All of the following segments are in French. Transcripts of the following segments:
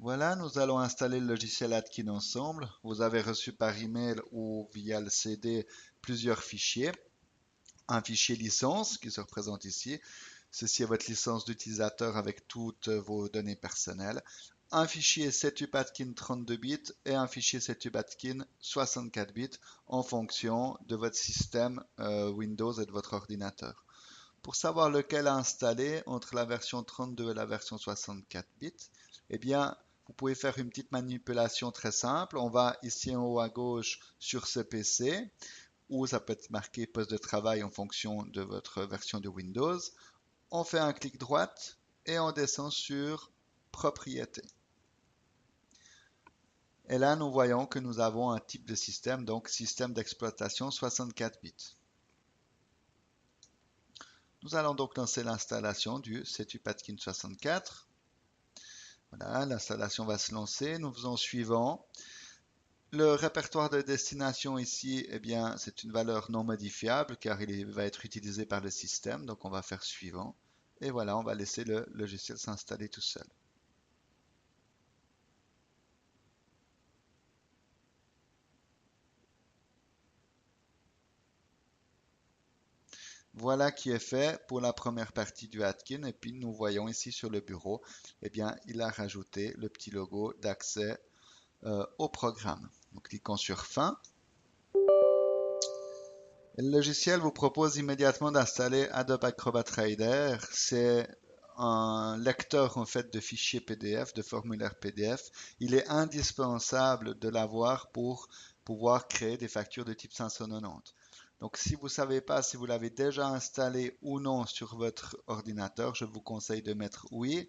Voilà, nous allons installer le logiciel Atkin ensemble. Vous avez reçu par email ou via le CD plusieurs fichiers. Un fichier licence qui se représente ici. Ceci est votre licence d'utilisateur avec toutes vos données personnelles. Un fichier setup Atkin 32 bits et un fichier setup Atkin 64 bits en fonction de votre système Windows et de votre ordinateur. Pour savoir lequel installer entre la version 32 et la version 64 bits, eh bien, vous pouvez faire une petite manipulation très simple. On va ici en haut à gauche sur ce PC, ou ça peut être marqué poste de travail en fonction de votre version de Windows. On fait un clic droite et on descend sur Propriétés. Et là, nous voyons que nous avons un type de système, donc système d'exploitation 64 bits. Nous allons donc lancer l'installation du Setupatkin 64. Voilà, l'installation va se lancer. Nous faisons suivant. Le répertoire de destination ici, eh bien, c'est une valeur non modifiable car il va être utilisé par le système. Donc, on va faire suivant. Et voilà, on va laisser le logiciel s'installer tout seul. Voilà qui est fait pour la première partie du Atkin. Et puis, nous voyons ici sur le bureau, eh bien, il a rajouté le petit logo d'accès au programme. Donc, cliquons sur Fin. Le logiciel vous propose immédiatement d'installer Adobe Acrobat Reader. C'est un lecteur en fait de fichiers PDF, de formulaires PDF. Il est indispensable de l'avoir pour pouvoir créer des factures de type 590. Donc si vous ne savez pas si vous l'avez déjà installé ou non sur votre ordinateur, je vous conseille de mettre oui.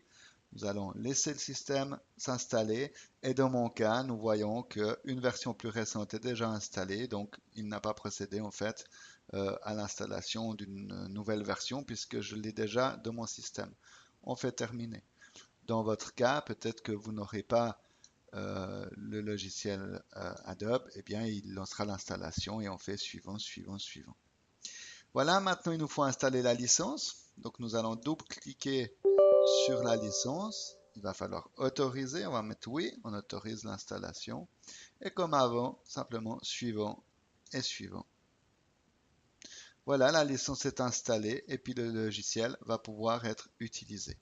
Nous allons laisser le système s'installer et dans mon cas, nous voyons qu'une version plus récente est déjà installée, donc il n'a pas procédé en fait à l'installation d'une nouvelle version puisque je l'ai déjà dans mon système. On fait terminer. Dans votre cas, peut-être que vous n'aurez pas le logiciel Adobe, eh bien il lancera l'installation et on fait suivant, suivant, suivant. Voilà, maintenant il nous faut installer la licence. Donc nous allons double-cliquer sur la licence. Il va falloir autoriser. On va mettre oui, on autorise l'installation. Et comme avant, simplement suivant et suivant. Voilà, la licence est installée et puis le logiciel va pouvoir être utilisé.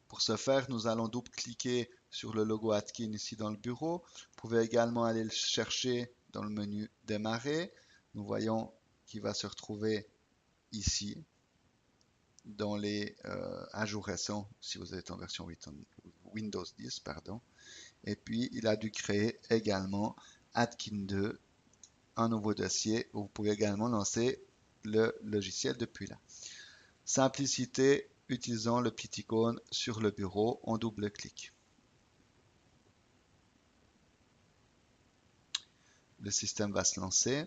Pour ce faire, nous allons double-cliquer sur le logo Atkin ici dans le bureau. Vous pouvez également aller le chercher dans le menu Démarrer. Nous voyons qu'il va se retrouver ici dans les ajouts récents si vous êtes en version Windows 10, pardon. Et puis, il a dû créer également Atkin 2, un nouveau dossier où vous pouvez également lancer le logiciel depuis là. Simplicité, utilisant le petit icône sur le bureau en double clic. Le système va se lancer.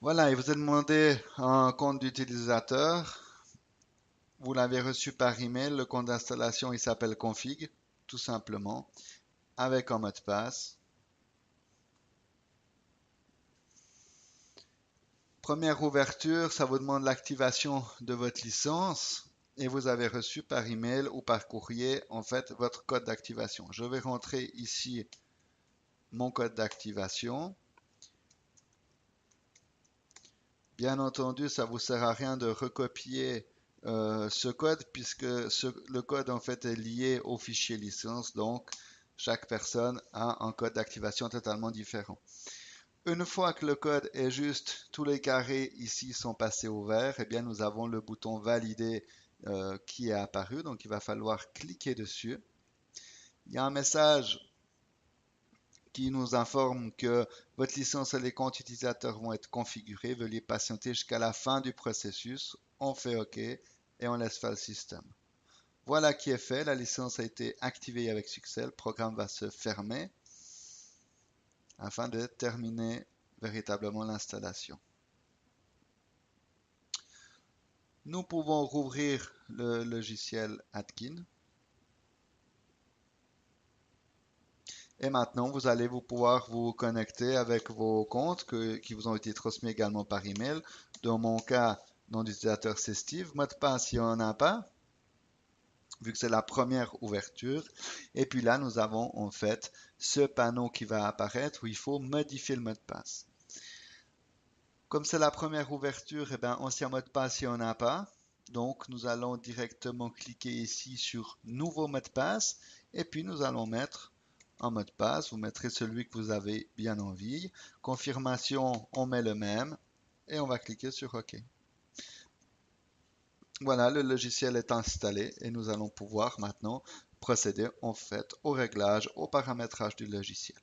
Voilà, il vous a demandé un compte d'utilisateur. Vous l'avez reçu par email. Le compte d'installation, il s'appelle config, tout simplement, avec un mot de passe. Première ouverture, ça vous demande l'activation de votre licence et vous avez reçu par email ou par courrier en fait votre code d'activation. Je vais rentrer ici mon code d'activation. Bien entendu, ça ne vous sert à rien de recopier ce code puisque le code en fait est lié au fichier licence, donc chaque personne a un code d'activation totalement différent. Une fois que le code est juste, tous les carrés ici sont passés au vert, et bien nous avons le bouton valider qui est apparu, donc il va falloir cliquer dessus. Il y a un message qui nous informe que votre licence et les comptes utilisateurs vont être configurés. Veuillez patienter jusqu'à la fin du processus. On fait OK et on laisse faire le système. Voilà qui est fait. La licence a été activée avec succès. Le programme va se fermer afin de terminer véritablement l'installation. Nous pouvons rouvrir le logiciel Atkin. Et maintenant, vous allez pouvoir vous connecter avec vos comptes qui vous ont été transmis également par email. Dans mon cas, nom d'utilisateur c'est Steve. Mot de passe, il n'y en a pas. vu que c'est la première ouverture. Et puis là, nous avons en fait ce panneau qui va apparaître où il faut modifier le mot de passe. Comme c'est la première ouverture, eh bien, ancien mot de passe, il n'y en a pas. Donc, nous allons directement cliquer ici sur Nouveau mot de passe. Et puis, nous allons mettre un mot de passe. Vous mettrez celui que vous avez bien envie. Confirmation, on met le même. Et on va cliquer sur OK. Voilà, le logiciel est installé et nous allons pouvoir maintenant procéder en fait au réglage, au paramétrage du logiciel.